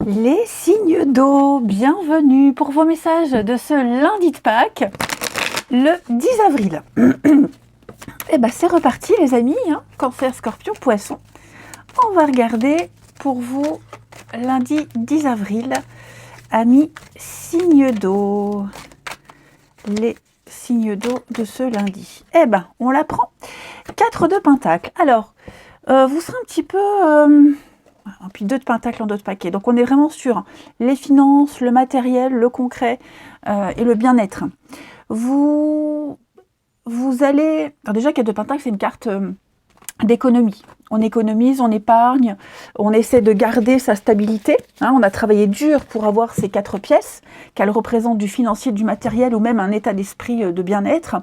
Les signes d'eau, bienvenue pour vos messages de ce lundi de Pâques, le 10 avril. Et ben c'est reparti les amis, hein, Cancer, Scorpion, Poisson. On va regarder pour vous lundi 10 avril, amis signes d'eau. Les signes d'eau de ce lundi. Eh ben, on l'apprend. 4 de Pentacle. Alors, vous serez un petit peu... puis 2 de Pentacle en 2 de paquet. Donc on est vraiment sur les finances, le matériel, le concret et le bien-être. Vous allez... Alors déjà, 4 de Pentacle, c'est une carte d'économie. On économise, on épargne, on essaie de garder sa stabilité. Hein, on a travaillé dur pour avoir ces 4 pièces, qu'elles représentent du financier, du matériel ou même un état d'esprit de bien-être.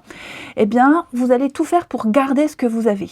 Eh bien, vous allez tout faire pour garder ce que vous avez.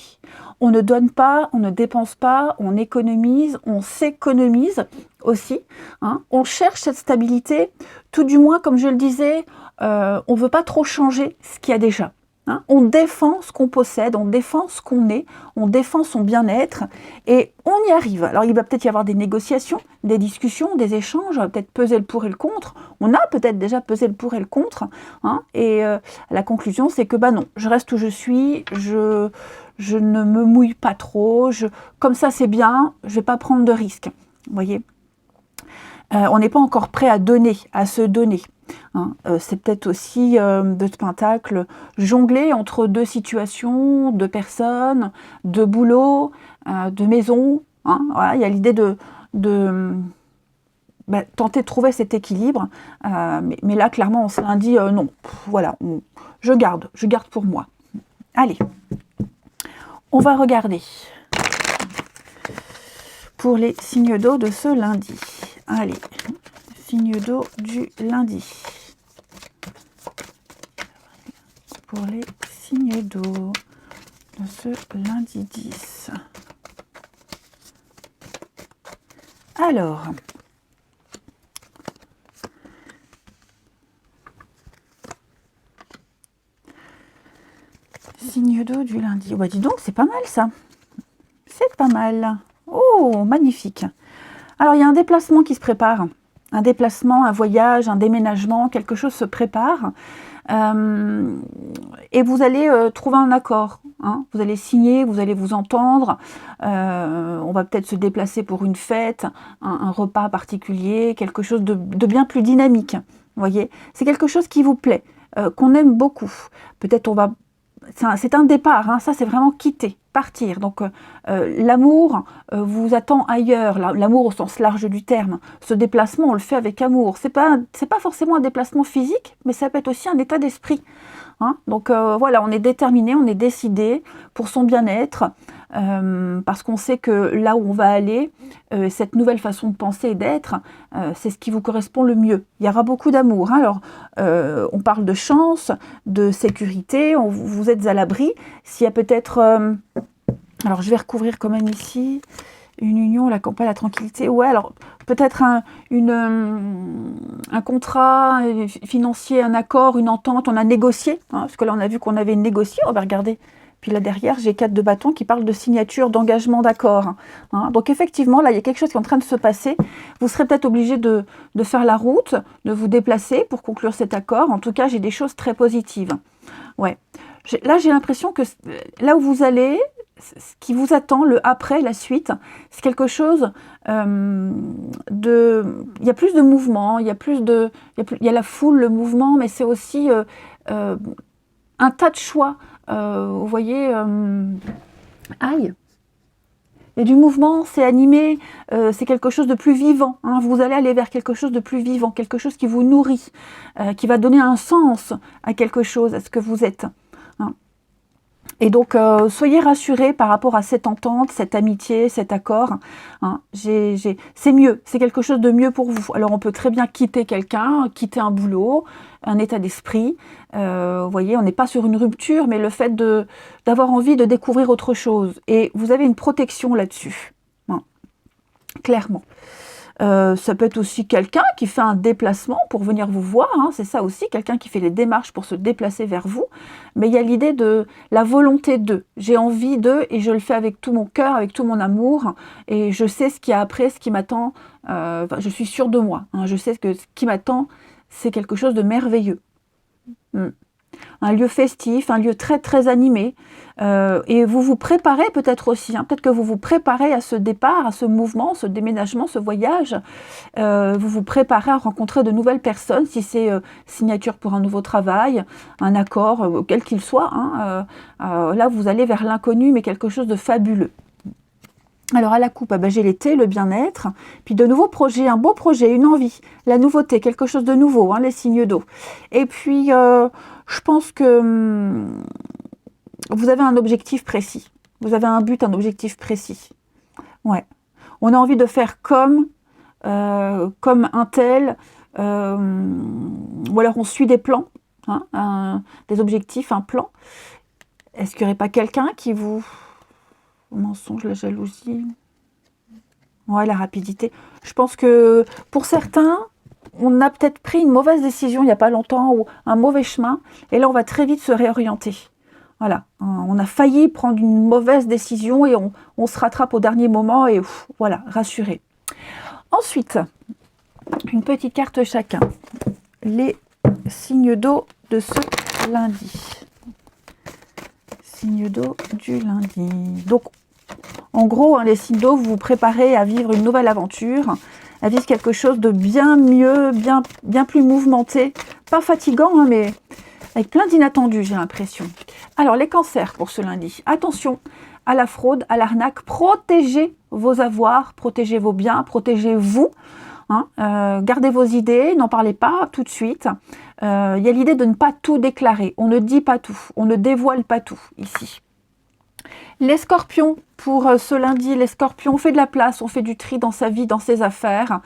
On ne donne pas, on ne dépense pas, on économise, on s'économise aussi. Hein. On cherche cette stabilité, tout du moins, comme je le disais, on ne veut pas trop changer ce qu'il y a déjà. Hein, on défend ce qu'on possède, on défend ce qu'on est, on défend son bien-être et on y arrive. Alors il va peut-être y avoir des négociations, des discussions, des échanges, on va peut-être peser le pour et le contre. On a peut-être déjà pesé le pour et le contre. Hein, et la conclusion c'est que bah non, je reste où je suis, je ne me mouille pas trop, comme ça c'est bien, je ne vais pas prendre de risques. Vous voyez, on n'est pas encore prêt à donner, à se donner. Hein, c'est peut-être aussi de Pentacle, jongler entre 2 situations, 2 personnes, 2 boulots, 2 maisons. Hein, voilà, il y a l'idée de tenter de trouver cet équilibre. Mais là, clairement, on se lundi, non, voilà, je garde pour moi. Allez, on va regarder pour les signes d'eau de ce lundi. Allez, signe d'eau du lundi. Pour les signes d'eau de ce lundi 10. Alors, signe d'eau du lundi. Oh bah dis donc, c'est pas mal ça. C'est pas mal. Oh, magnifique. Alors, il y a un déplacement qui se prépare. Un déplacement, un voyage, un déménagement, quelque chose se prépare. Et vous allez trouver un accord. Hein. Vous allez signer, vous allez vous entendre. On va peut-être se déplacer pour une fête, un repas particulier, quelque chose de bien plus dynamique. Vous voyez, c'est quelque chose qui vous plaît, qu'on aime beaucoup. Peut-être on va... C'est un départ, hein, ça c'est vraiment quitter, partir. Donc l'amour vous attend ailleurs, l'amour au sens large du terme. Ce déplacement, on le fait avec amour. C'est pas forcément un déplacement physique, mais ça peut être aussi un état d'esprit. Hein. Donc voilà, on est déterminé, on est décidé pour son bien-être, parce qu'on sait que là où on va aller, cette nouvelle façon de penser et d'être, c'est ce qui vous correspond le mieux. Il y aura beaucoup d'amour. Hein. Alors, on parle de chance, de sécurité, vous êtes à l'abri. S'il y a peut-être... alors, je vais recouvrir quand même ici... Une union, la campagne, la tranquillité. Ouais, alors peut-être un contrat financier, un accord, une entente, on a négocié. Hein, parce que là, on a vu qu'on avait négocié. Oh, ben regardez. Puis là, derrière, j'ai 4 de bâton qui parlent de signature, d'engagement, d'accord. Hein, donc effectivement, là, il y a quelque chose qui est en train de se passer. Vous serez peut-être obligé de faire la route, de vous déplacer pour conclure cet accord. En tout cas, j'ai des choses très positives. Ouais. Là, j'ai l'impression que là où vous allez... ce qui vous attend, le après, la suite, c'est quelque chose de... Il y a plus de mouvement, il y a la foule, le mouvement, mais c'est aussi un tas de choix. Vous voyez, aïe, il y a du mouvement, c'est animé, c'est quelque chose de plus vivant. Hein. Vous allez aller vers quelque chose de plus vivant, quelque chose qui vous nourrit, qui va donner un sens à quelque chose, à ce que vous êtes. Hein. Et donc, soyez rassurés par rapport à cette entente, cette amitié, cet accord. Hein. C'est mieux, c'est quelque chose de mieux pour vous. Alors, on peut très bien quitter quelqu'un, quitter un boulot, un état d'esprit. Vous voyez, on n'est pas sur une rupture, mais le fait d'avoir envie de découvrir autre chose. Et vous avez une protection là-dessus, hein, clairement. Ça peut être aussi quelqu'un qui fait un déplacement pour venir vous voir, hein, c'est ça aussi, quelqu'un qui fait les démarches pour se déplacer vers vous. Mais il y a l'idée de la volonté d'eux. J'ai envie d'eux et je le fais avec tout mon cœur, avec tout mon amour. Et je sais ce qu'il y a après, ce qui m'attend. Je suis sûre de moi. Hein, je sais que ce qui m'attend, c'est quelque chose de merveilleux. Un lieu festif, un lieu très très animé. Et vous vous préparez peut-être aussi, hein, peut-être que vous vous préparez à ce départ, à ce mouvement, ce déménagement, ce voyage. Vous vous préparez à rencontrer de nouvelles personnes, si c'est signature pour un nouveau travail, un accord, quel qu'il soit. Hein, là, vous allez vers l'inconnu, mais quelque chose de fabuleux. Alors à la coupe, j'ai l'été, le bien-être, puis de nouveaux projets, un beau projet, une envie, la nouveauté, quelque chose de nouveau, hein, les signes d'eau. Et puis, je pense que vous avez un objectif précis. Vous avez un but, un objectif précis. Ouais. On a envie de faire comme un tel, ou alors on suit des plans, hein, des objectifs, un plan. Est-ce qu'il n'y aurait pas quelqu'un qui vous... Le mensonge, la jalousie... Ouais, la rapidité. Je pense que pour certains, on a peut-être pris une mauvaise décision il n'y a pas longtemps, ou un mauvais chemin, et là on va très vite se réorienter. Voilà, on a failli prendre une mauvaise décision et on se rattrape au dernier moment et voilà, rassuré. Ensuite, une petite carte chacun. Les signes d'eau de ce lundi. Signes d'eau du lundi. Donc, en gros, hein, les signes d'eau, vous vous préparez à vivre une nouvelle aventure, à vivre quelque chose de bien mieux, bien plus mouvementé. Pas fatigant, hein, mais avec plein d'inattendus, j'ai l'impression. Alors, les cancers pour ce lundi. Attention à la fraude, à l'arnaque. Protégez vos avoirs, protégez vos biens, protégez-vous. Hein, gardez vos idées, n'en parlez pas tout de suite. Il y a l'idée de ne pas tout déclarer. On ne dit pas tout, on ne dévoile pas tout ici. Les scorpions, pour ce lundi, les scorpions, on fait de la place, on fait du tri dans sa vie, dans ses affaires,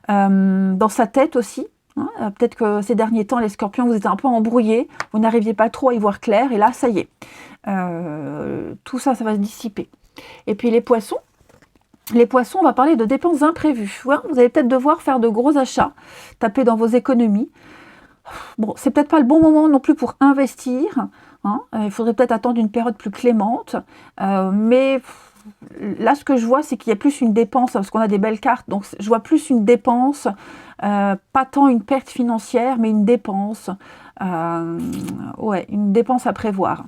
dans sa tête aussi. Hein, peut-être que ces derniers temps, les scorpions, vous êtes un peu embrouillés, vous n'arriviez pas trop à y voir clair, et là, ça y est. Tout ça, ça va se dissiper. Et puis les poissons, on va parler de dépenses imprévues. Ouais, vous allez peut-être devoir faire de gros achats, taper dans vos économies. Bon, c'est peut-être pas le bon moment non plus pour investir. Hein, il faudrait peut-être attendre une période plus clémente. Mais là, ce que je vois, c'est qu'il y a plus une dépense, parce qu'on a des belles cartes. Donc, je vois plus une dépense, pas tant une perte financière, mais une dépense. Ouais, une dépense à prévoir.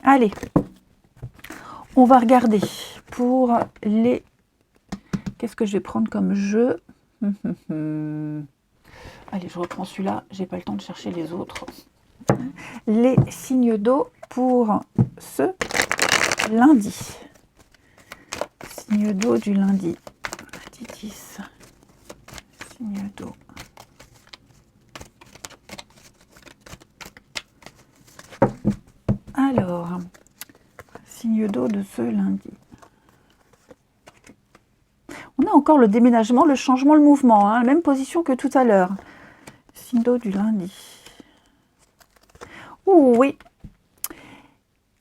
Allez, on va regarder pour les... Qu'est-ce que je vais prendre comme jeu? Allez, je reprends celui-là. J'ai pas le temps de chercher les autres. Les signes d'eau pour ce lundi. Signes d'eau du lundi. 10. Signes d'eau. Alors, signe d'eau de ce lundi. On a encore le déménagement, le changement, le mouvement, hein, la même position que tout à l'heure. Signe d'eau du lundi. Ouh, oui.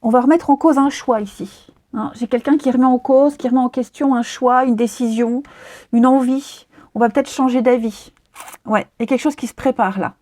On va remettre en cause un choix ici. Hein, j'ai quelqu'un qui remet en cause, qui remet en question un choix, une décision, une envie. On va peut-être changer d'avis. Ouais, il y a quelque chose qui se prépare là.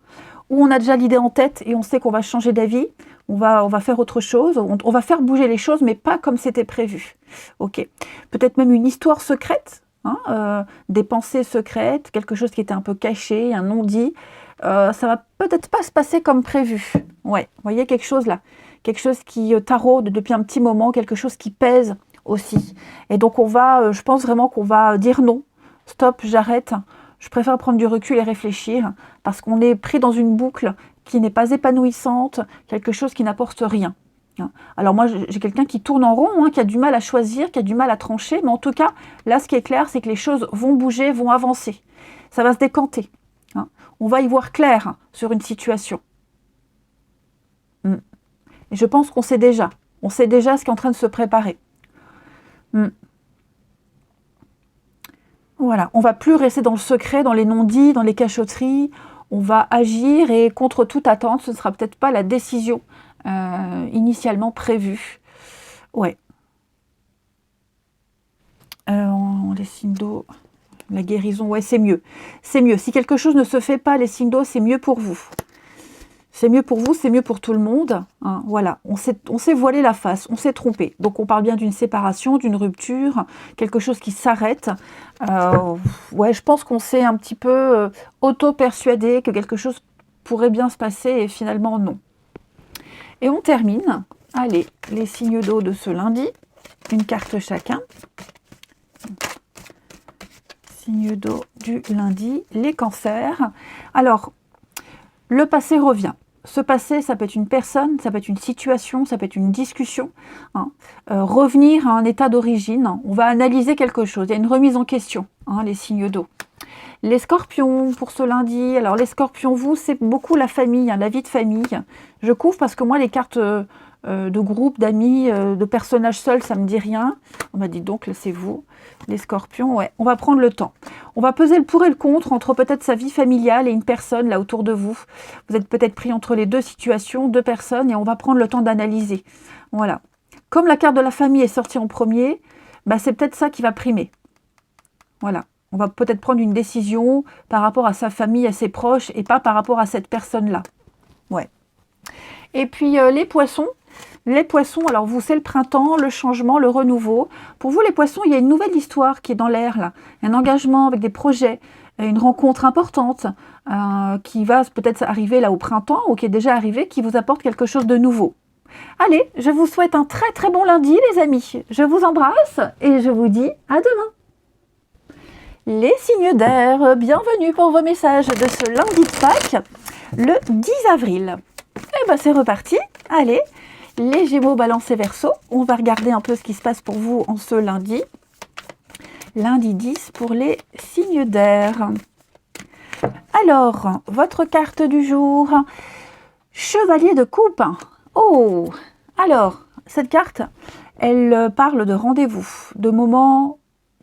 Ou on a déjà l'idée en tête et on sait qu'on va changer d'avis. On va faire autre chose. On va faire bouger les choses, mais pas comme c'était prévu. Ok. Peut-être même une histoire secrète. Hein, des pensées secrètes, quelque chose qui était un peu caché, un non-dit. Ça va peut-être pas se passer comme prévu. Ouais, vous voyez quelque chose là. Quelque chose qui taraude depuis un petit moment, quelque chose qui pèse aussi. Et donc on va, je pense vraiment qu'on va dire non. Stop, j'arrête. Je préfère prendre du recul et réfléchir parce qu'on est pris dans une boucle qui n'est pas épanouissante, quelque chose qui n'apporte rien. Alors moi, j'ai quelqu'un qui tourne en rond, hein, qui a du mal à choisir, qui a du mal à trancher, mais en tout cas, là, ce qui est clair, c'est que les choses vont bouger, vont avancer. Ça va se décanter. Hein. On va y voir clair sur une situation. Et je pense qu'on sait déjà. On sait déjà ce qui est en train de se préparer. Voilà, on ne va plus rester dans le secret, dans les non-dits, dans les cachotteries. On va agir et contre toute attente, ce ne sera peut-être pas la décision initialement prévue. Ouais. Les signes d'eau, La guérison, ouais, c'est mieux. C'est mieux. Si quelque chose ne se fait pas, les signes d'eau, c'est mieux pour vous. C'est mieux pour vous, c'est mieux pour tout le monde. Hein, voilà, on s'est voilé la face, on s'est trompé. Donc on parle bien d'une séparation, d'une rupture, quelque chose qui s'arrête. Ouais, je pense qu'on s'est un petit peu auto-persuadé que quelque chose pourrait bien se passer et finalement non. Et on termine. Allez, les signes d'eau de ce lundi. Une carte chacun. Signes d'eau du lundi, les cancers. Alors, le passé revient. Ce passé, ça peut être une personne, ça peut être une situation, ça peut être une discussion. Hein. Revenir à un état d'origine, on va analyser quelque chose. Il y a une remise en question, hein, les signes d'eau. Les scorpions, pour ce lundi. Alors, les scorpions, vous, c'est beaucoup la famille, hein, la vie de famille. Je couvre parce que moi, les cartes de groupe, d'amis, de personnages seuls, ça ne me dit rien. On m'a dit donc, c'est vous. Les scorpions, ouais, on va prendre le temps. On va peser le pour et le contre entre peut-être sa vie familiale et une personne là autour de vous. Vous êtes peut-être pris entre les deux situations, deux personnes, et on va prendre le temps d'analyser. Voilà. Comme la carte de la famille est sortie en premier, bah, c'est peut-être ça qui va primer. Voilà. On va peut-être prendre une décision par rapport à sa famille, à ses proches, et pas par rapport à cette personne-là. Ouais. Et puis les poissons. Les poissons, alors vous, c'est le printemps, le changement, le renouveau. Pour vous, les poissons, il y a une nouvelle histoire qui est dans l'air, là. Un engagement avec des projets, une rencontre importante qui va peut-être arriver là au printemps ou qui est déjà arrivée, qui vous apporte quelque chose de nouveau. Allez, je vous souhaite un très très bon lundi, les amis. Je vous embrasse et je vous dis à demain. Les signes d'air, bienvenue pour vos messages de ce lundi de Pâques, le 10 avril. Et ben c'est reparti, allez. Les Gémeaux, Balance et Verseau, on va regarder un peu ce qui se passe pour vous en ce lundi. Lundi 10 pour les signes d'air. Alors, votre carte du jour, Chevalier de coupe. Oh, alors, cette carte, elle parle de rendez-vous, de moments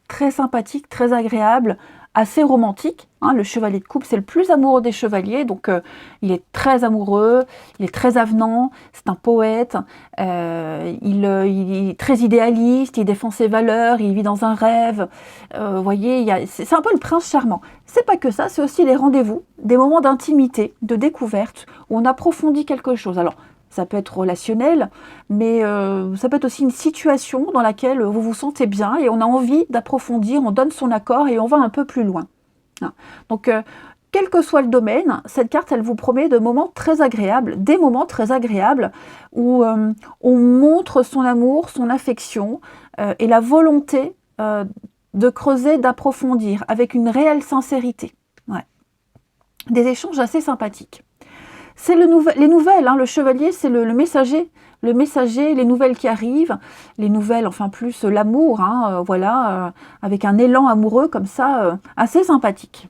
très sympathiques, très agréables, assez romantique. Hein, le chevalier de coupe, c'est le plus amoureux des chevaliers, donc il est très amoureux, il est très avenant, c'est un poète, il est très idéaliste, il défend ses valeurs, il vit dans un rêve. Vous voyez, c'est un peu le prince charmant. C'est pas que ça, c'est aussi les rendez-vous, des moments d'intimité, de découverte, où on approfondit quelque chose. Alors, ça peut être relationnel, mais ça peut être aussi une situation dans laquelle vous vous sentez bien et on a envie d'approfondir, on donne son accord et on va un peu plus loin. Donc, quel que soit le domaine, cette carte, elle vous promet de moments très agréables, des moments très agréables où on montre son amour, son affection et la volonté de creuser, d'approfondir avec une réelle sincérité. Ouais. Des échanges assez sympathiques. C'est les nouvelles, hein, le chevalier, c'est le messager. Le messager, les nouvelles qui arrivent, les nouvelles, enfin plus l'amour, hein, voilà, avec un élan amoureux comme ça, assez sympathique.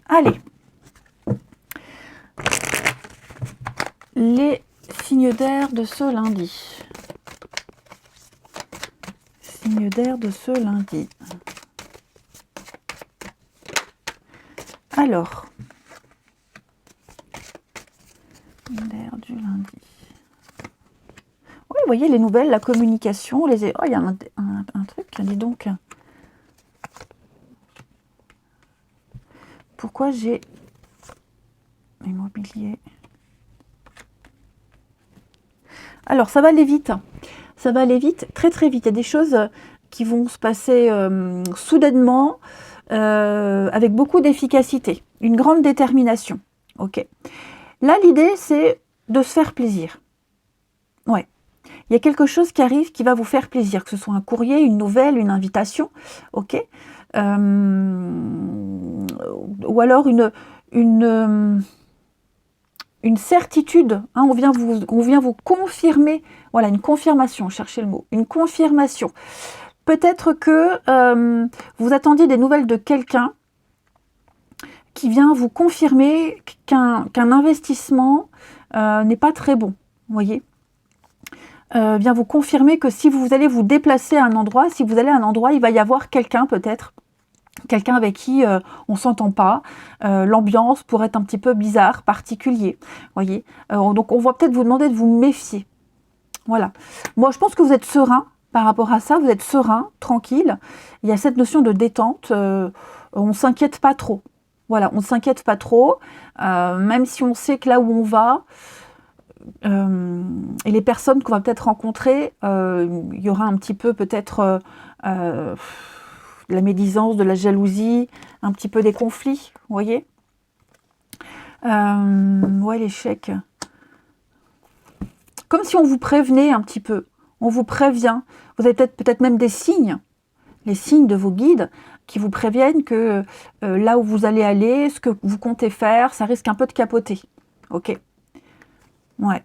Allez. Les signes d'air de ce lundi. Signes d'air de ce lundi. Alors. D'air du lundi. Oui, vous voyez les nouvelles, la communication, oh, il y a un truc, dis donc. Pourquoi j'ai immobilier? Alors, ça va aller vite. Ça va aller vite, très très vite. Il y a des choses qui vont se passer soudainement, avec beaucoup d'efficacité, une grande détermination. Ok. Là, l'idée, c'est de se faire plaisir. Ouais. Il y a quelque chose qui arrive qui va vous faire plaisir, que ce soit un courrier, une nouvelle, une invitation, ok, ou alors une certitude, hein, on vient vous confirmer, voilà, une confirmation, cherchez le mot, une confirmation. Peut-être que vous attendiez des nouvelles de quelqu'un qui vient vous confirmer qu'un investissement n'est pas très bon, vous voyez. Vient vous confirmer que si vous allez vous déplacer à un endroit, si vous allez à un endroit, il va y avoir quelqu'un peut-être, quelqu'un avec qui on ne s'entend pas, l'ambiance pourrait être un petit peu bizarre, particulier, voyez. Donc on va peut-être vous demander de vous méfier. Voilà. Moi je pense que vous êtes serein, par rapport à ça, vous êtes serein, tranquille. Il y a cette notion de détente, on ne s'inquiète pas trop. Voilà, on ne s'inquiète pas trop, même si on sait que là où on va, et les personnes qu'on va peut-être rencontrer, il y aura un petit peu peut-être de la médisance, de la jalousie, un petit peu des conflits, vous voyez. Ouais, l'échec. Comme si on vous prévenait un petit peu. On vous prévient. Vous avez peut-être même des signes, les signes de vos guides qui vous préviennent que là où vous allez aller, ce que vous comptez faire, ça risque un peu de capoter. Ok. Ouais.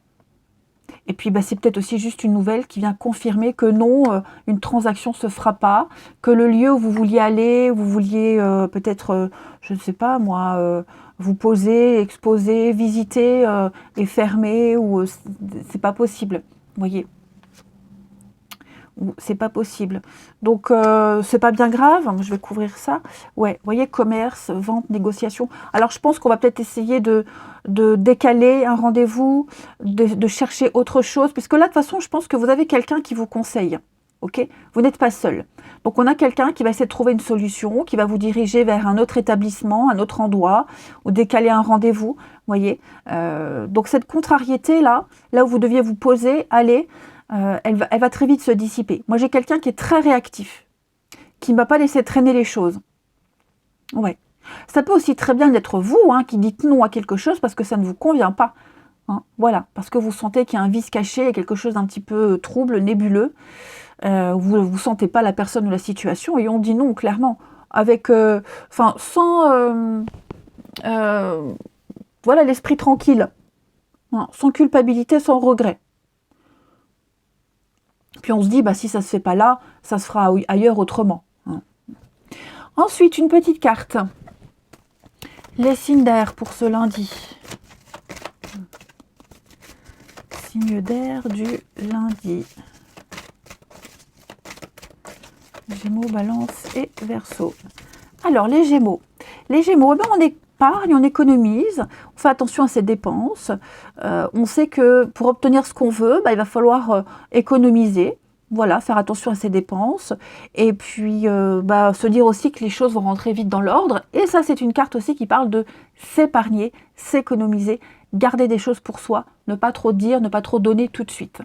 Et puis, bah, c'est peut-être aussi juste une nouvelle qui vient confirmer que non, une transaction ne se fera pas, que le lieu où vous vouliez aller, où vous vouliez peut-être, je ne sais pas moi, vous poser, exposer, visiter, est fermé, ou c'est pas possible. Vous voyez, c'est pas possible. Donc, c'est pas bien grave, je vais couvrir ça. Ouais, vous voyez, commerce, vente, négociation. Alors, je pense qu'on va peut-être essayer de décaler un rendez-vous, de chercher autre chose, puisque là, de toute façon, je pense que vous avez quelqu'un qui vous conseille. Ok, vous n'êtes pas seul. Donc, on a quelqu'un qui va essayer de trouver une solution, qui va vous diriger vers un autre établissement, un autre endroit, ou décaler un rendez-vous. Vous voyez, donc cette contrariété-là, là où vous deviez vous poser, aller, elle va très vite se dissiper. Moi, j'ai quelqu'un qui est très réactif, qui ne va pas laisser traîner les choses. Ouais. Ça peut aussi très bien être vous qui dites non à quelque chose parce que ça ne vous convient pas. Voilà, parce que vous sentez qu'il y a un vice caché, il y a quelque chose d'un petit peu trouble, nébuleux. Vous ne sentez pas la personne ou la situation et on dit non clairement. Avec, sans voilà, l'esprit tranquille. Sans culpabilité, sans regret. Puis on se dit, bah, si ça ne se fait pas là, ça se fera ailleurs autrement. Ensuite, une petite carte. Les signes d'air pour ce lundi. Signes d'air du lundi. Gémeaux, Balance et Verseau. Alors, les Gémeaux. Les Gémeaux, on épargne, on économise, on fait attention à ses dépenses. On sait que pour obtenir ce qu'on veut, il va falloir économiser. Voilà, faire attention à ses dépenses. Et puis, se dire aussi que les choses vont rentrer vite dans l'ordre. Et ça, c'est une carte aussi qui parle de s'épargner, s'économiser, garder des choses pour soi, ne pas trop dire, ne pas trop donner tout de suite.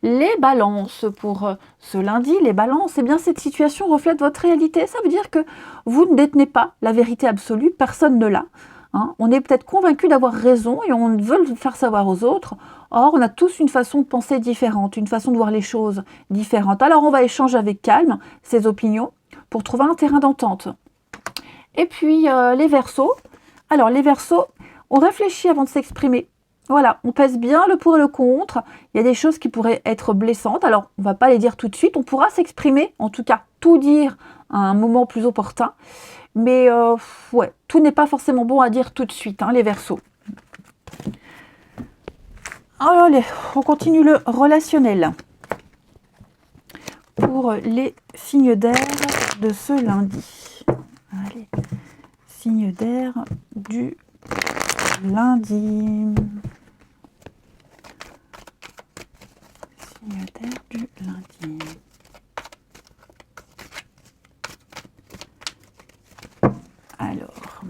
Les balances pour ce lundi, les balances, eh bien cette situation reflète votre réalité. Ça veut dire que vous ne détenez pas la vérité absolue, personne ne l'a. On est peut-être convaincu d'avoir raison et on veut le faire savoir aux autres. Or, on a tous une façon de penser différente, une façon de voir les choses différente. Alors, on va échanger avec calme ces opinions pour trouver un terrain d'entente. Et puis, les Verseaux. Alors, les Verseaux, on réfléchit avant de s'exprimer. Voilà, on pèse bien le pour et le contre. Il y a des choses qui pourraient être blessantes. Alors, on ne va pas les dire tout de suite. On pourra s'exprimer, en tout cas, tout dire à un moment plus opportun. Mais, ouais, tout n'est pas forcément bon à dire tout de suite, les Verseaux. Alors, on continue le relationnel. Pour les signes d'air de ce lundi. Allez, signes d'air du lundi. Signe d'air du lundi. Alors.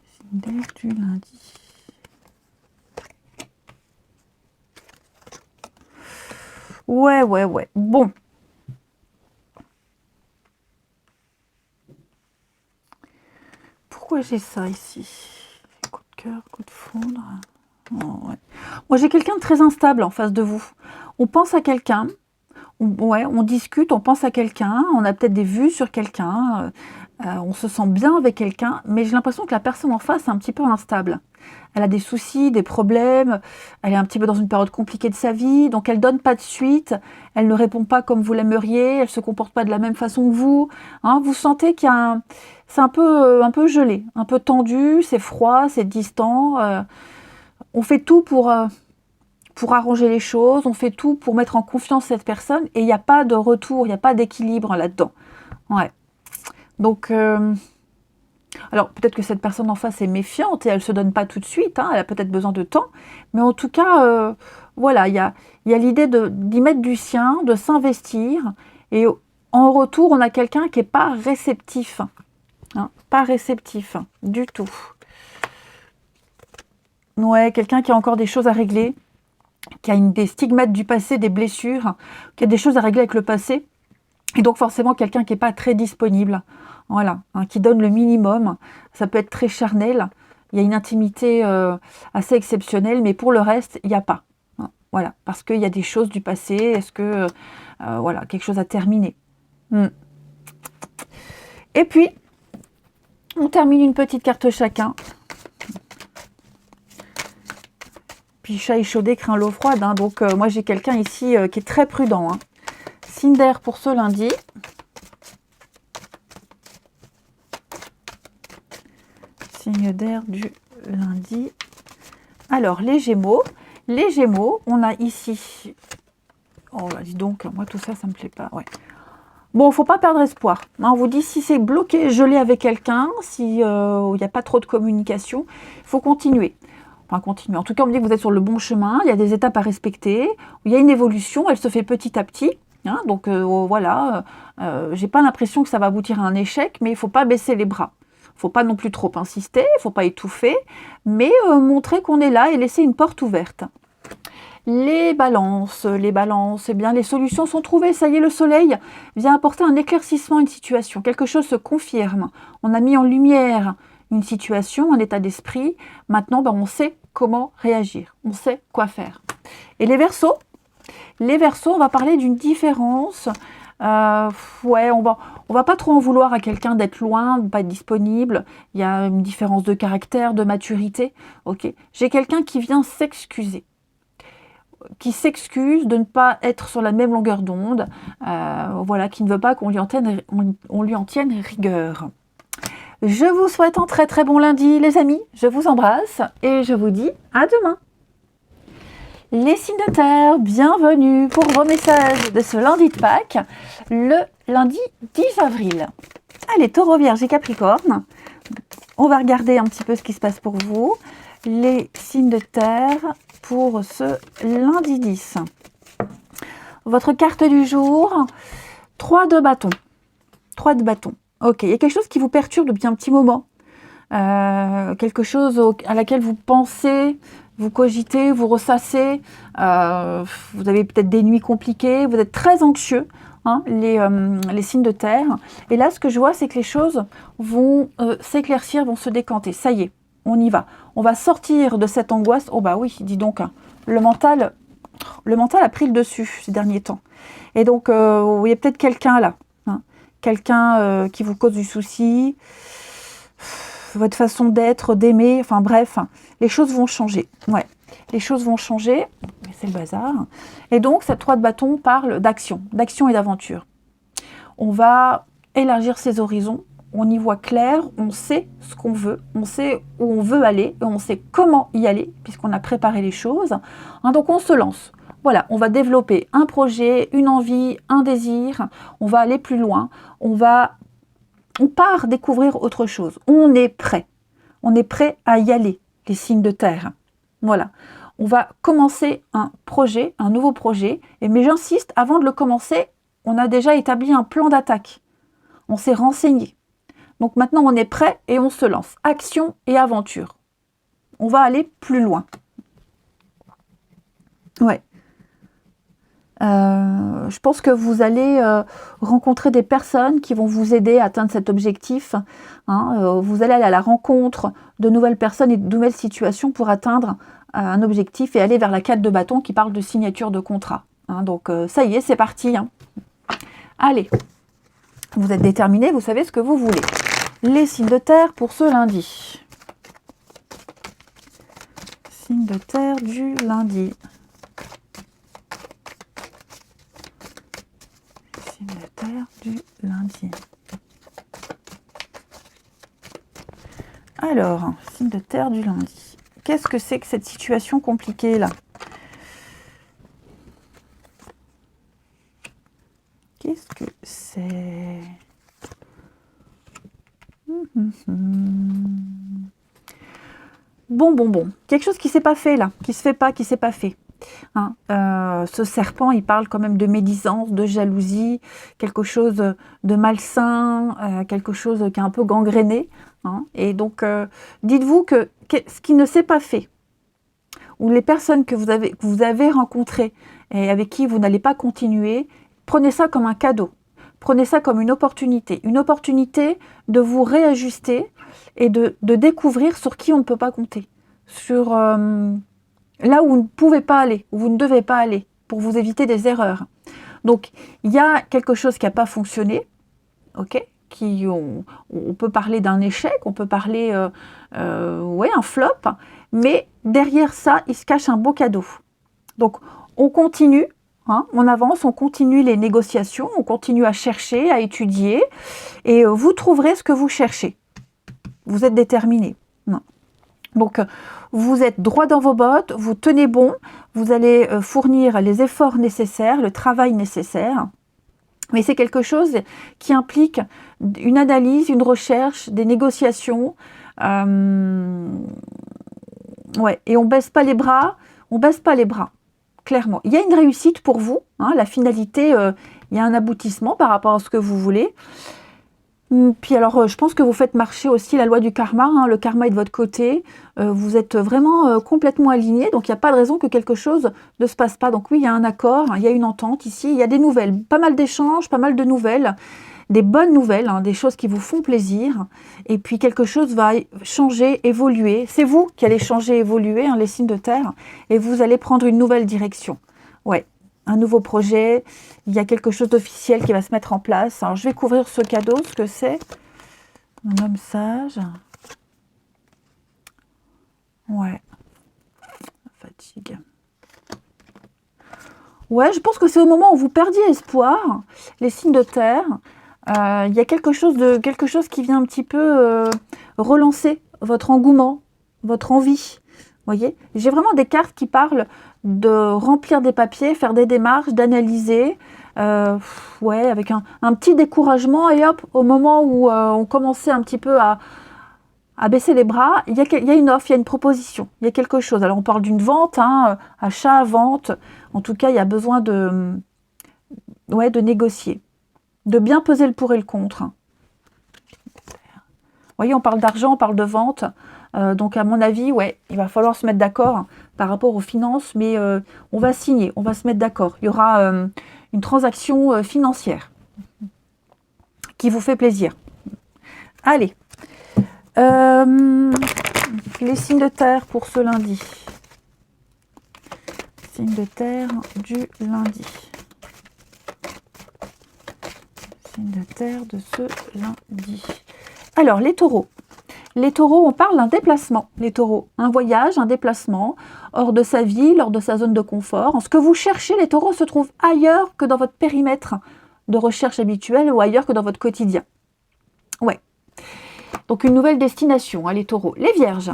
Signe d'air du lundi. Ouais. Bon. Pourquoi j'ai ça ici? Coup de cœur, coup de foudre. Oh, ouais. Moi, j'ai quelqu'un de très instable en face de vous. On pense à quelqu'un. On discute, on pense à quelqu'un. On a peut-être des vues sur quelqu'un. On se sent bien avec quelqu'un. Mais j'ai l'impression que la personne en face est un petit peu instable. Elle a des soucis, des problèmes, elle est un petit peu dans une période compliquée de sa vie, donc elle ne donne pas de suite, elle ne répond pas comme vous l'aimeriez, elle ne se comporte pas de la même façon que vous. Vous sentez qu'il y a c'est un peu gelé, un peu tendu, c'est froid, c'est distant. On fait tout pour arranger les choses, on fait tout pour mettre en confiance cette personne et il n'y a pas de retour, il n'y a pas d'équilibre là-dedans. Ouais. Donc, Alors, peut-être que cette personne en face est méfiante et elle ne se donne pas tout de suite, hein, elle a peut-être besoin de temps, mais en tout cas, voilà, il y a l'idée d'y mettre du sien, de s'investir, et en retour, on a quelqu'un qui n'est pas réceptif, hein, pas réceptif du tout. Ouais, quelqu'un qui a encore des choses à régler, qui a des stigmates du passé, des blessures, qui a des choses à régler avec le passé, et donc forcément quelqu'un qui n'est pas très disponible, voilà, hein, qui donne le minimum. Ça peut être très charnel, il y a une intimité assez exceptionnelle, mais pour le reste, il n'y a pas. Hein, voilà, parce qu'il y a des choses du passé, est-ce que, voilà, quelque chose à terminer. Et puis, on termine une petite carte chacun. Puis chat échaudé craint l'eau froide, hein, donc moi j'ai quelqu'un ici qui est très prudent. Hein. Signe d'air pour ce lundi. Signe d'air du lundi. Alors, les Gémeaux. Les Gémeaux, on a ici... Oh, bah, dis donc, moi tout ça, ça me plaît pas. Ouais. Bon, il ne faut pas perdre espoir. On vous dit, si c'est bloqué, gelé avec quelqu'un, s'il n'y a pas trop de communication, il faut continuer. Enfin, continuer. En tout cas, on me dit que vous êtes sur le bon chemin, il y a des étapes à respecter, il y a une évolution, elle se fait petit à petit. Hein, donc voilà, j'ai pas l'impression que ça va aboutir à un échec, mais il ne faut pas baisser les bras. Il ne faut pas non plus trop insister, il ne faut pas étouffer, mais montrer qu'on est là et laisser une porte ouverte. Les balances, eh bien les solutions sont trouvées, ça y est, le soleil vient apporter un éclaircissement à une situation, quelque chose se confirme. On a mis en lumière une situation, un état d'esprit, maintenant on sait comment réagir, on sait quoi faire. Et les Verseaux, on va parler d'une différence. Ouais, on va pas trop en vouloir à quelqu'un d'être loin, de pas être disponible. Il y a une différence de caractère, de maturité. Ok, j'ai quelqu'un qui vient s'excuser, qui s'excuse de ne pas être sur la même longueur d'onde. Voilà, qui ne veut pas qu'on lui en tienne rigueur. Je vous souhaite un très très bon lundi, les amis. Je vous embrasse et je vous dis à demain. Les signes de terre, bienvenue pour vos messages de ce lundi de Pâques, le lundi 10 avril. Allez, Taureau, Vierge et Capricorne, on va regarder un petit peu ce qui se passe pour vous. Les signes de terre pour ce lundi 10. Votre carte du jour, 3 de bâton. 3 de bâton. Ok, il y a quelque chose qui vous perturbe depuis un petit moment. Quelque chose à laquelle vous pensez, vous cogitez, vous ressassez, vous avez peut-être des nuits compliquées, vous êtes très anxieux, hein, les signes de terre. Et là, ce que je vois, c'est que les choses vont s'éclaircir, vont se décanter. Ça y est, on y va. On va sortir de cette angoisse. Oh bah oui, dis donc, hein, le mental a pris le dessus ces derniers temps. Et donc, il y a peut-être quelqu'un là, hein, quelqu'un qui vous cause du souci, votre façon d'être, d'aimer, enfin bref, les choses vont changer. Ouais, les choses vont changer, c'est le bazar. Et donc, cette 3 de bâton parle d'action et d'aventure. On va élargir ses horizons, on y voit clair, on sait ce qu'on veut, on sait où on veut aller, et on sait comment y aller, puisqu'on a préparé les choses. Hein, donc, on se lance. Voilà, on va développer un projet, une envie, un désir, on va aller plus loin, on part découvrir autre chose. On est prêt à y aller, les signes de terre. Voilà, on va commencer un projet, un nouveau projet, mais j'insiste, avant de le commencer, on a déjà établi un plan d'attaque. On s'est renseigné. Donc maintenant, on est prêt et on se lance. Action et aventure. On va aller plus loin. Ouais. Je pense que vous allez rencontrer des personnes qui vont vous aider à atteindre cet objectif. Hein. Vous allez aller à la rencontre de nouvelles personnes et de nouvelles situations pour atteindre un objectif et aller vers la 4 de bâton qui parle de signature de contrat. Hein. Donc ça y est, c'est parti. Hein. Allez, vous êtes déterminés, vous savez ce que vous voulez. Les signes de terre pour ce lundi. Signes de terre du lundi. De terre du lundi. Alors, signe de terre du lundi. Qu'est-ce que c'est que cette situation compliquée là? Qu'est-ce que c'est? Bon. Quelque chose qui s'est pas fait là, qui se fait pas, qui s'est pas fait. Hein, ce serpent, il parle quand même de médisance, de jalousie, quelque chose de malsain, quelque chose qui est un peu gangréné. Hein, et donc, dites-vous que ce qui ne s'est pas fait, ou les personnes que vous avez rencontrées et avec qui vous n'allez pas continuer, prenez ça comme un cadeau. Prenez ça comme une opportunité de vous réajuster et de découvrir sur qui on ne peut pas compter, sur là où vous ne pouvez pas aller, où vous ne devez pas aller, pour vous éviter des erreurs. Donc, il y a quelque chose qui n'a pas fonctionné, ok, on peut parler d'un échec, on peut parler, un flop, mais derrière ça, il se cache un beau cadeau. Donc, on continue, hein, on avance, on continue les négociations, on continue à chercher, à étudier, et vous trouverez ce que vous cherchez. Vous êtes déterminé. Donc, vous êtes droit dans vos bottes, vous tenez bon, vous allez fournir les efforts nécessaires, le travail nécessaire. Mais c'est quelque chose qui implique une analyse, une recherche, des négociations. Et on baisse pas les bras, clairement. Il y a une réussite pour vous, hein, la finalité, il y a un aboutissement par rapport à ce que vous voulez. Puis alors, je pense que vous faites marcher aussi la loi du karma, hein, le karma est de votre côté, vous êtes vraiment complètement aligné, donc il n'y a pas de raison que quelque chose ne se passe pas. Donc oui, il y a un accord, hein, il y a une entente ici, il y a des nouvelles, pas mal d'échanges, pas mal de nouvelles, des bonnes nouvelles, hein, des choses qui vous font plaisir, et puis quelque chose va changer, évoluer. C'est vous qui allez changer, évoluer, hein, les signes de terre, et vous allez prendre une nouvelle direction. Ouais. Un nouveau projet, il y a quelque chose d'officiel qui va se mettre en place. Alors, je vais couvrir ce cadeau, ce que c'est. Un homme sage. Ouais. Fatigue. Ouais, je pense que c'est au moment où vous perdiez espoir, les signes de terre. Il y a quelque chose qui vient un petit peu relancer votre engouement, votre envie. Vous voyez, j'ai vraiment des cartes qui parlent de remplir des papiers, faire des démarches, d'analyser, avec un petit découragement, et hop, au moment où on commençait un petit peu à baisser les bras, il y a une offre, il y a une proposition, il y a quelque chose. Alors on parle d'une vente, hein, achat, vente, en tout cas il y a besoin de négocier, de bien peser le pour et le contre. Vous voyez, on parle d'argent, on parle de vente, donc à mon avis, il va falloir se mettre d'accord par rapport aux finances, mais on va signer, on va se mettre d'accord. Il y aura une transaction financière qui vous fait plaisir. Allez, les signes de terre pour ce lundi. Signes de terre du lundi. Signes de terre de ce lundi. Alors, les taureaux. Les taureaux, on parle d'un déplacement. Les taureaux, un voyage, un déplacement, hors de sa ville, hors de sa zone de confort. En ce que vous cherchez, les taureaux se trouvent ailleurs que dans votre périmètre de recherche habituel ou ailleurs que dans votre quotidien. Ouais. Donc une nouvelle destination, hein, les taureaux. Les vierges.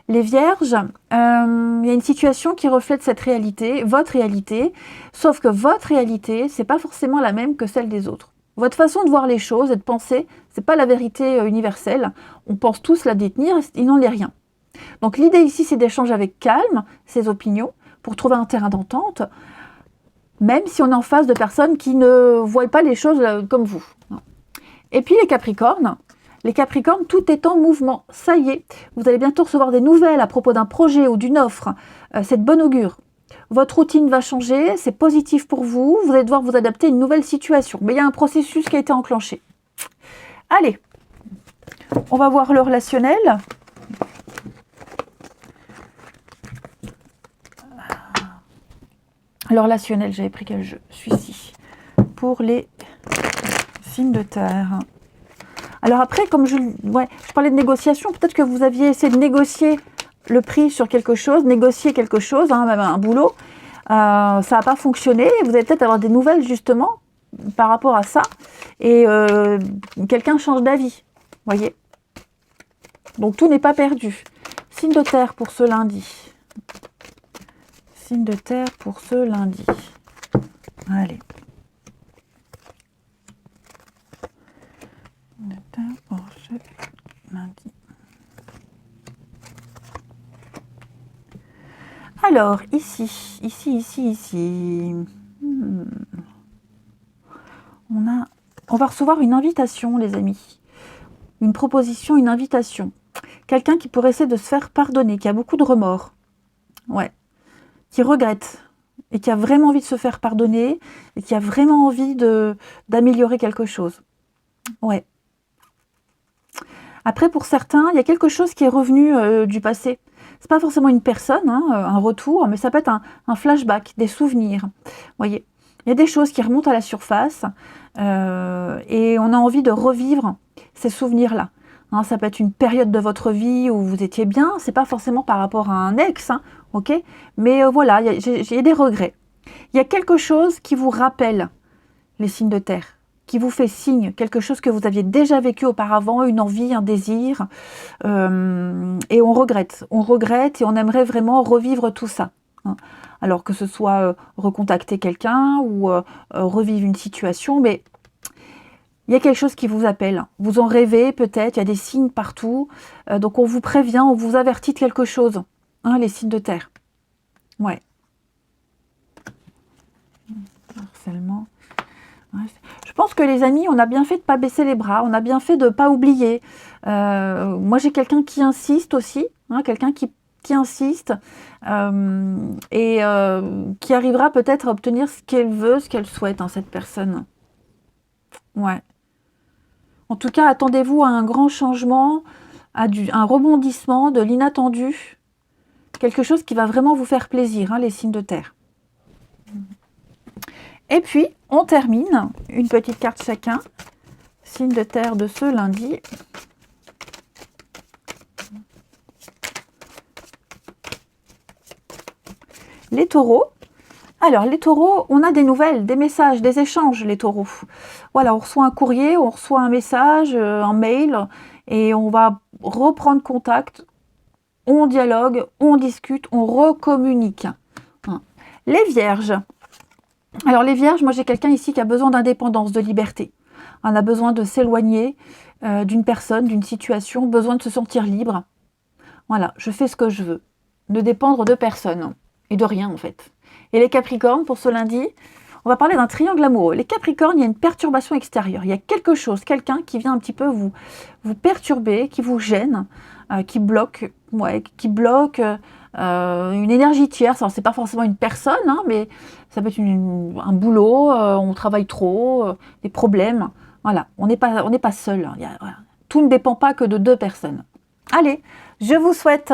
Les vierges, il y a une situation qui reflète cette réalité, votre réalité, sauf que votre réalité, c'est pas forcément la même que celle des autres. Votre façon de voir les choses et de penser, c'est pas la vérité universelle. On pense tous la détenir, il n'en est rien. Donc l'idée ici, c'est d'échanger avec calme ses opinions pour trouver un terrain d'entente, même si on est en face de personnes qui ne voient pas les choses comme vous. Et puis les capricornes, tout est en mouvement. Ça y est, vous allez bientôt recevoir des nouvelles à propos d'un projet ou d'une offre. C'est de bon augure. Votre routine va changer, c'est positif pour vous. Vous allez devoir vous adapter à une nouvelle situation. Mais il y a un processus qui a été enclenché. Allez, on va voir le relationnel. Le relationnel, j'avais pris quel jeu? Celui-ci. Pour les signes de terre. Alors après, comme je parlais de négociation, peut-être que vous aviez essayé de négocier le prix sur quelque chose, négocier quelque chose, hein, même un boulot. Ça n'a pas fonctionné. Vous allez peut-être avoir des nouvelles justement par rapport à ça. Et quelqu'un change d'avis. Voyez. Donc tout n'est pas perdu. Signe de terre pour ce lundi. Signe de terre pour ce lundi. Allez. Alors, ici. On va recevoir une invitation, les amis. Une proposition, une invitation. Quelqu'un qui pourrait essayer de se faire pardonner, qui a beaucoup de remords. Ouais. Qui regrette. Et qui a vraiment envie de se faire pardonner. Et qui a vraiment envie d'améliorer quelque chose. Ouais. Après, pour certains, il y a quelque chose qui est revenu du passé. C'est pas forcément une personne, hein, un retour, mais ça peut être un flashback, des souvenirs. Vous voyez, il y a des choses qui remontent à la surface et on a envie de revivre ces souvenirs-là. Hein, ça peut être une période de votre vie où vous étiez bien, c'est pas forcément par rapport à un ex, hein, ok. Mais voilà, j'ai des regrets. Il y a quelque chose qui vous rappelle les signes de terre, qui vous fait signe, quelque chose que vous aviez déjà vécu auparavant, une envie, un désir, et on regrette et on aimerait vraiment revivre tout ça. Hein. Alors que ce soit recontacter quelqu'un ou revivre une situation, mais il y a quelque chose qui vous appelle. Vous en rêvez peut-être, il y a des signes partout, donc on vous prévient, on vous avertit de quelque chose, hein, les signes de terre. Ouais. Harcèlement. Je pense que les amis, on a bien fait de ne pas baisser les bras, on a bien fait de ne pas oublier. Moi, j'ai quelqu'un qui insiste aussi, hein, quelqu'un qui insiste et qui arrivera peut-être à obtenir ce qu'elle veut, ce qu'elle souhaite, hein, cette personne. Ouais. En tout cas, attendez-vous à un grand changement, à un rebondissement, de l'inattendu, quelque chose qui va vraiment vous faire plaisir, hein, les signes de terre. Et puis, on termine, une petite carte chacun, signe de terre de ce lundi. Les taureaux. Alors, les taureaux, on a des nouvelles, des messages, des échanges, les taureaux. Voilà, on reçoit un courrier, on reçoit un message, un mail, et on va reprendre contact, on dialogue, on discute, on recommunique. Les vierges. Alors les vierges, moi j'ai quelqu'un ici qui a besoin d'indépendance, de liberté. On a besoin de s'éloigner d'une personne, d'une situation, besoin de se sentir libre. Voilà, je fais ce que je veux. Ne dépendre de personne et de rien en fait. Et les capricornes, pour ce lundi, on va parler d'un triangle amoureux. Les capricornes, il y a une perturbation extérieure. Il y a quelque chose, quelqu'un qui vient un petit peu vous perturber, qui vous gêne, qui bloque, une énergie tierce. Alors, c'est pas forcément une personne, hein, mais ça peut être un boulot, on travaille trop, des problèmes. Voilà, on n'est pas seul. Voilà. Tout ne dépend pas que de deux personnes. Allez, je vous souhaite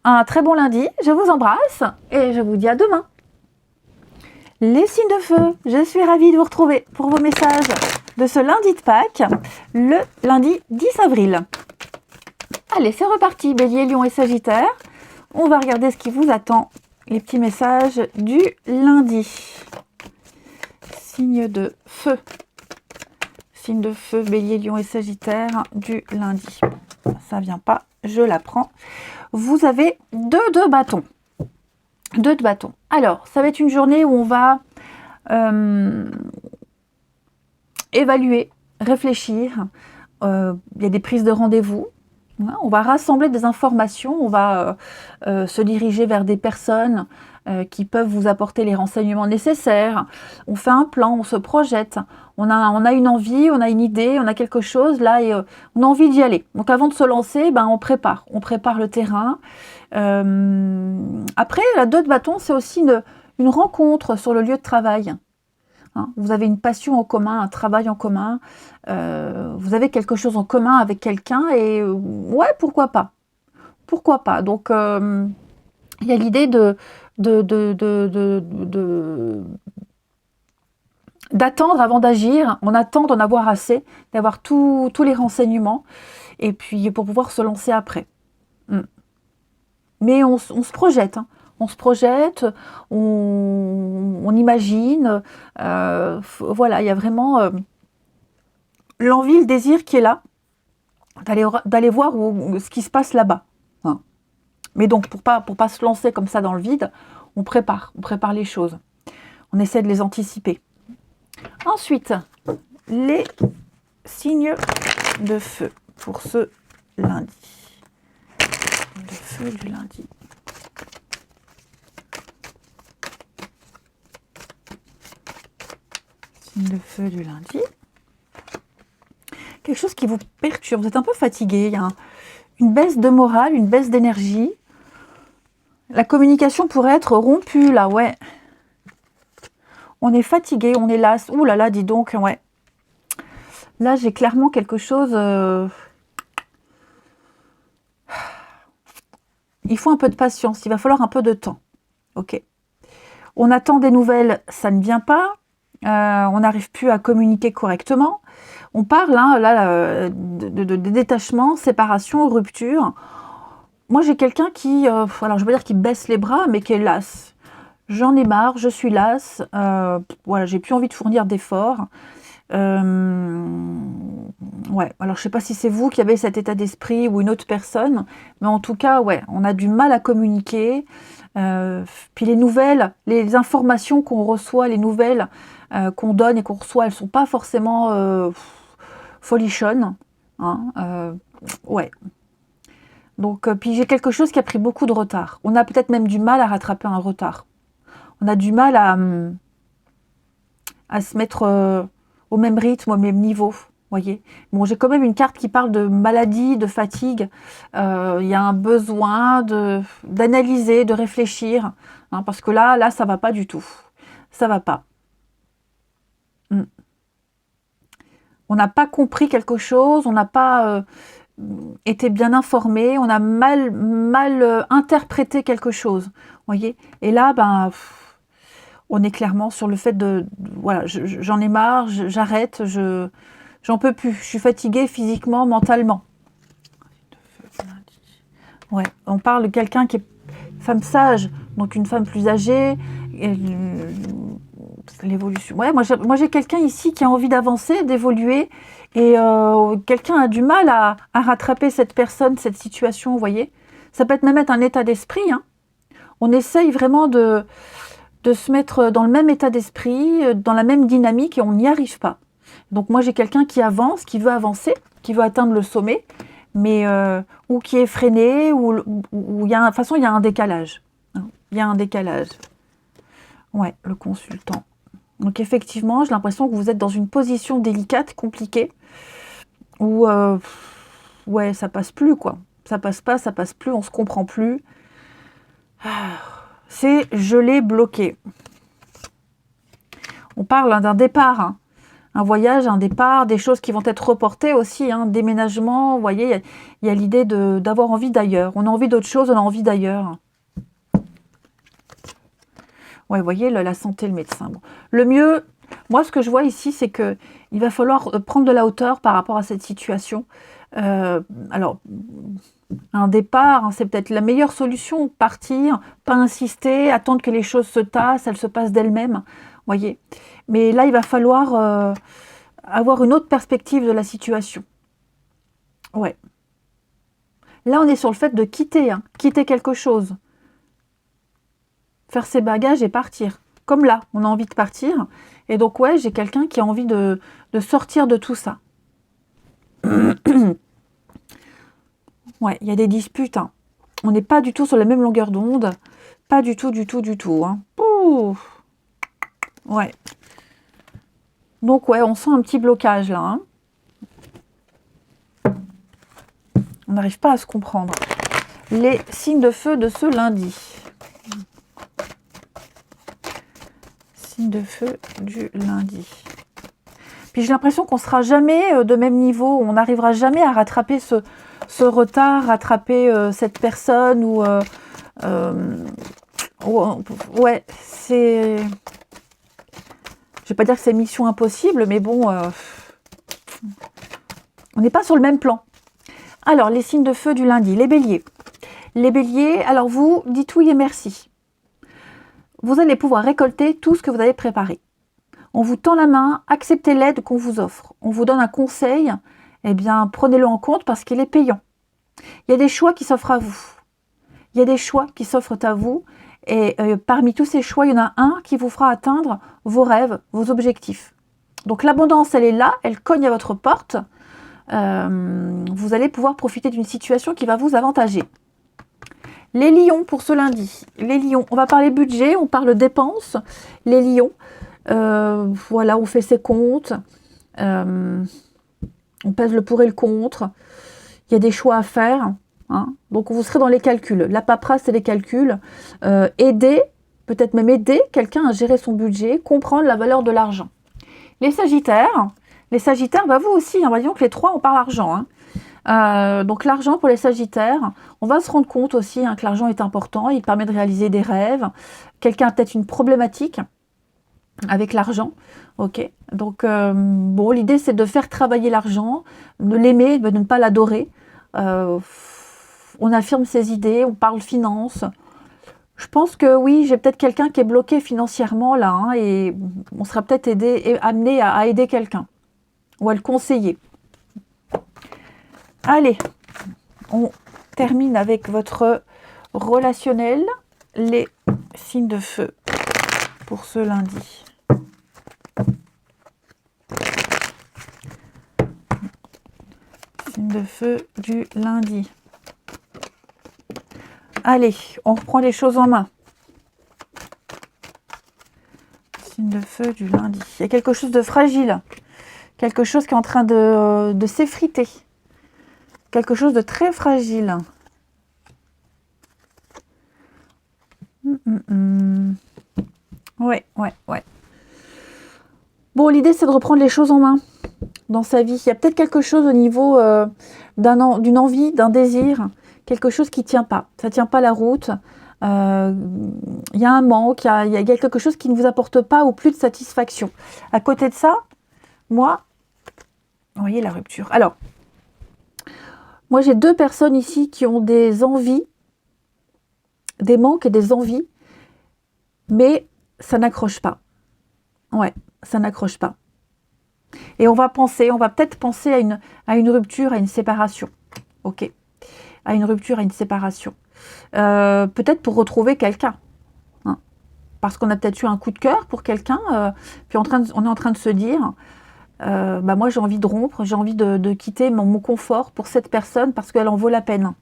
un très bon lundi. Je vous embrasse et je vous dis à demain. Les signes de feu, je suis ravie de vous retrouver pour vos messages de ce lundi de Pâques, le lundi 10 avril. Allez, c'est reparti, Bélier, Lion et Sagittaire. On va regarder ce qui vous attend, les petits messages du lundi. Signe de feu. Signe de feu, Bélier, Lion et Sagittaire du lundi. Ça vient pas, je la prends. Vous avez deux bâtons. Deux de bâtons. Alors, ça va être une journée où on va évaluer, réfléchir. Il y a des prises de rendez-vous. On va rassembler des informations. On va se diriger vers des personnes qui peuvent vous apporter les renseignements nécessaires. On fait un plan, on se projette. On a une envie, on a une idée, on a quelque chose là et on a envie d'y aller. Donc avant de se lancer, on prépare. On prépare le terrain. Après, la 2 de bâton, c'est aussi une rencontre sur le lieu de travail. Hein, vous avez une passion en commun, un travail en commun, vous avez quelque chose en commun avec quelqu'un et ouais, pourquoi pas. Pourquoi pas. Donc, il y a l'idée d'attendre avant d'agir. On attend d'en avoir assez, d'avoir tous les renseignements et puis pour pouvoir se lancer après. Mais on se projette, hein. On se projette, on imagine, voilà, il y a vraiment l'envie, le désir qui est là, d'aller voir ce qui se passe là-bas. Hein. Mais donc, pour pas se lancer comme ça dans le vide, on prépare les choses. On essaie de les anticiper. Ensuite, les signes de feu pour ce lundi. Le feu du lundi. Signe de feu du lundi. Quelque chose qui vous perturbe, vous êtes un peu fatigué, il y a une baisse de morale, une baisse d'énergie. La communication pourrait être rompue là, ouais. On est fatigué, on est las. Ouh là là, dis donc, ouais. Là, j'ai clairement quelque chose... Il faut un peu de patience, il va falloir un peu de temps. Ok. On attend des nouvelles, ça ne vient pas. On n'arrive plus à communiquer correctement. On parle là, de détachement, séparation, rupture. Moi, j'ai quelqu'un qui, alors je ne veux pas dire qu'il baisse les bras, mais qui est lasse. J'en ai marre, je suis lasse. Voilà, j'ai plus envie de fournir d'efforts. Ouais, alors je sais pas si c'est vous qui avez cet état d'esprit ou une autre personne, mais en tout cas, ouais, on a du mal à communiquer. Puis les nouvelles, les informations qu'on reçoit, les nouvelles qu'on donne et qu'on reçoit, elles sont pas forcément folichonnes. Hein, ouais. Donc, puis j'ai quelque chose qui a pris beaucoup de retard. On a peut-être même du mal à rattraper un retard. On a du mal à se mettre au même rythme, au même niveau. Voyez. Bon, j'ai quand même une carte qui parle de maladie, de fatigue. Il y a un besoin d'analyser, de réfléchir. Hein, parce que là, ça va pas du tout. Ça va pas. On n'a pas compris quelque chose, on n'a pas été bien informé, on a mal interprété quelque chose. Voyez. Et là, ben... on est clairement sur le fait voilà, j'en ai marre, j'arrête, j'en peux plus. Je suis fatiguée physiquement, mentalement. Ouais, on parle de quelqu'un qui est femme sage, donc une femme plus âgée. L'évolution. Ouais, moi j'ai quelqu'un ici qui a envie d'avancer, d'évoluer, et quelqu'un a du mal à rattraper cette personne, cette situation, vous voyez. Ça peut même être un état d'esprit. Hein. On essaye vraiment de se mettre dans le même état d'esprit, dans la même dynamique, et on n'y arrive pas. Donc moi j'ai quelqu'un qui avance, qui veut avancer, qui veut atteindre le sommet, mais ou qui est freiné, ou il y a de toute façon il y a un décalage. Hein. Il y a un décalage. Ouais, le consultant. Donc effectivement, j'ai l'impression que vous êtes dans une position délicate, compliquée, où ouais, ça passe plus quoi. Ça passe pas, ça passe plus, on se comprend plus. C'est je l'ai bloqué. On parle d'un départ, hein. Un voyage, un départ, des choses qui vont être reportées aussi, hein, déménagement, vous voyez, il y a l'idée d'avoir envie d'ailleurs. On a envie d'autre chose, on a envie d'ailleurs. Ouais, vous voyez, la santé, le médecin. Bon. Le mieux, moi, ce que je vois ici, c'est que il va falloir prendre de la hauteur par rapport à cette situation. Alors, un départ, hein, c'est peut-être la meilleure solution, partir, pas insister, attendre que les choses se tassent, elles se passent d'elles-mêmes, voyez. Mais là, il va falloir avoir une autre perspective de la situation. Ouais. Là, on est sur le fait de quitter, hein, quitter quelque chose. Faire ses bagages et partir. Comme là, on a envie de partir. Et donc, ouais, j'ai quelqu'un qui a envie de sortir de tout ça. Ouais, il y a des disputes. Hein. On n'est pas du tout sur la même longueur d'onde. Pas du tout, du tout, du tout. Hein. Ouh. Ouais. Donc, ouais, on sent un petit blocage là. Hein. On n'arrive pas à se comprendre. Les signes de feu de ce lundi. Signes de feu du lundi. Puis j'ai l'impression qu'on ne sera jamais de même niveau. On n'arrivera jamais à rattraper ce retard, rattraper cette personne ou... ouais, c'est... Je ne vais pas dire que c'est mission impossible, mais bon... on n'est pas sur le même plan. Alors, les signes de feu du lundi. Les béliers. Les béliers, alors vous, dites oui et merci. Vous allez pouvoir récolter tout ce que vous avez préparé. On vous tend la main, acceptez l'aide qu'on vous offre. On vous donne un conseil, eh bien, prenez-le en compte parce qu'il est payant. Il y a des choix qui s'offrent à vous. Il y a des choix qui s'offrent à vous. Et parmi tous ces choix, il y en a un qui vous fera atteindre vos rêves, vos objectifs. Donc l'abondance, elle est là, elle cogne à votre porte. Vous allez pouvoir profiter d'une situation qui va vous avantager. Les lions pour ce lundi. Les lions, on va parler budget, on parle dépenses. Les lions, Voilà, on fait ses comptes. On pèse le pour et le contre. Il y a des choix à faire. Hein. Donc, vous serez dans les calculs. La paperasse, c'est les calculs. Aider, peut-être même aider quelqu'un à gérer son budget, comprendre la valeur de l'argent. Les Sagittaires, bah vous aussi, hein, voyons que les trois, on parle argent. Hein. Donc l'argent pour les Sagittaires, on va se rendre compte aussi que l'argent est important, il permet de réaliser des rêves. Quelqu'un a peut-être une problématique avec l'argent, ok. Donc bon, l'idée c'est de faire travailler l'argent, de l'aimer, de ne pas l'adorer. On affirme ses idées, on parle finance. Je pense que oui, j'ai peut-être quelqu'un qui est bloqué financièrement là, hein, et on sera peut-être amené à aider quelqu'un ou à le conseiller. Allez, on termine avec votre relationnel, les signes de feu pour ce lundi. Signe de feu du lundi. Allez, on reprend les choses en main. Signe de feu du lundi. Il y a quelque chose de fragile. Quelque chose qui est en train de s'effriter. Quelque chose de très fragile. Ouais. Bon, l'idée, c'est de reprendre les choses en main dans sa vie. Il y a peut-être quelque chose au niveau d'une envie, d'un désir, quelque chose qui ne tient pas. Ça ne tient pas la route. Il y a un manque, il y a quelque chose qui ne vous apporte pas ou plus de satisfaction. À côté de ça, moi, vous voyez la rupture. Alors, moi, j'ai deux personnes ici qui ont des envies, des manques et des envies, mais ça n'accroche pas. Ouais, ça n'accroche pas. Et on va peut-être penser à une rupture, à une séparation. Ok. À une rupture, à une séparation. Peut-être pour retrouver quelqu'un. Hein. Parce qu'on a peut-être eu un coup de cœur pour quelqu'un, puis on est en train de se dire, moi j'ai envie de rompre, j'ai envie de quitter mon confort pour cette personne parce qu'elle en vaut la peine.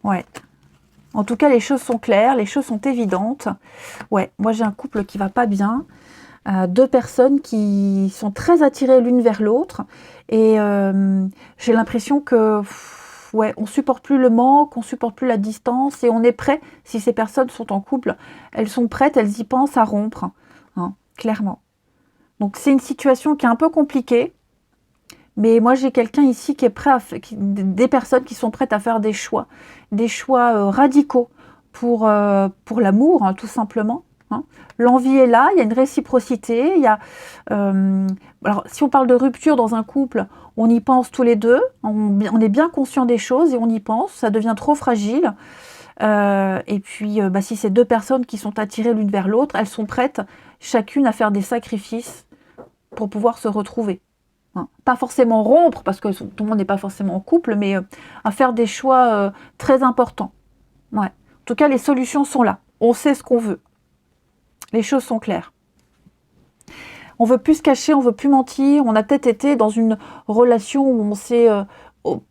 Ouais. En tout cas, les choses sont claires, les choses sont évidentes. Ouais, moi j'ai un couple qui va pas bien. Deux personnes qui sont très attirées l'une vers l'autre. Et j'ai l'impression que ouais, on supporte plus le manque, on supporte plus la distance et on est prêt, si ces personnes sont en couple, elles sont prêtes, elles y pensent à rompre, hein, clairement. Donc c'est une situation qui est un peu compliquée, mais moi j'ai quelqu'un ici qui est prêt des personnes qui sont prêtes à faire des choix radicaux pour l'amour, hein, tout simplement. Hein. L'envie est là, il y a une réciprocité, il y a, alors si on parle de rupture dans un couple, on y pense tous les deux, on est bien conscient des choses et on y pense, ça devient trop fragile. Et puis si c'est deux personnes qui sont attirées l'une vers l'autre, elles sont prêtes chacune à faire des sacrifices pour pouvoir se retrouver. Hein. Pas forcément rompre, parce que tout le monde n'est pas forcément en couple, mais à faire des choix très importants. Ouais. En tout cas, les solutions sont là. On sait ce qu'on veut. Les choses sont claires. On veut plus se cacher, on veut plus mentir. On a peut-être été dans une relation où on s'est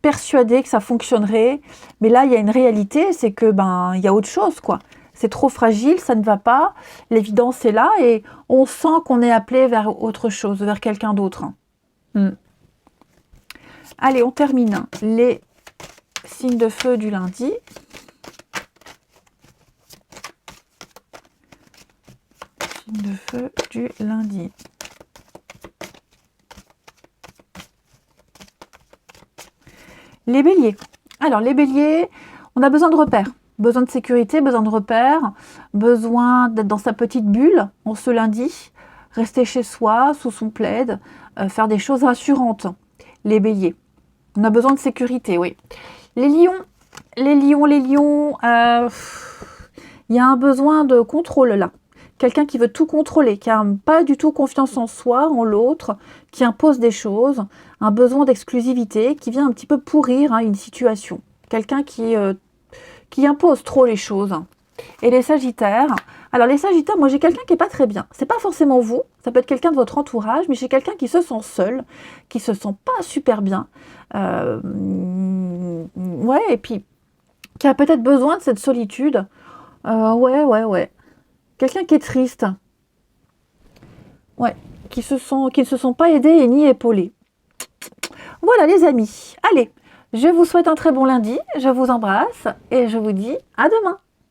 persuadé que ça fonctionnerait. Mais là, il y a une réalité, c'est que il y a autre chose, quoi. C'est trop fragile, ça ne va pas. L'évidence est là et on sent qu'on est appelé vers autre chose, vers quelqu'un d'autre. Allez, on termine les signes de feu du lundi. Signe de feu du lundi. Les béliers. Alors, les béliers, on a besoin de repères. Besoin de sécurité, besoin de repères, besoin d'être dans sa petite bulle en ce lundi, rester chez soi, sous son plaid, faire des choses rassurantes. Les béliers. On a besoin de sécurité, oui. Les lions, il y a un besoin de contrôle là. Quelqu'un qui veut tout contrôler, qui n'a pas du tout confiance en soi, en l'autre, qui impose des choses, un besoin d'exclusivité, qui vient un petit peu pourrir une situation. Quelqu'un qui impose trop les choses. Et les sagittaires, alors les sagittaires, moi j'ai quelqu'un qui n'est pas très bien. C'est pas forcément vous, ça peut être quelqu'un de votre entourage, mais j'ai quelqu'un qui se sent seul, qui se sent pas super bien. Ouais, et puis qui a peut-être besoin de cette solitude. Ouais. Quelqu'un qui est triste. Ouais, qui ne se sont pas aidés et ni épaulés. Voilà les amis. Allez, je vous souhaite un très bon lundi, je vous embrasse et je vous dis à demain.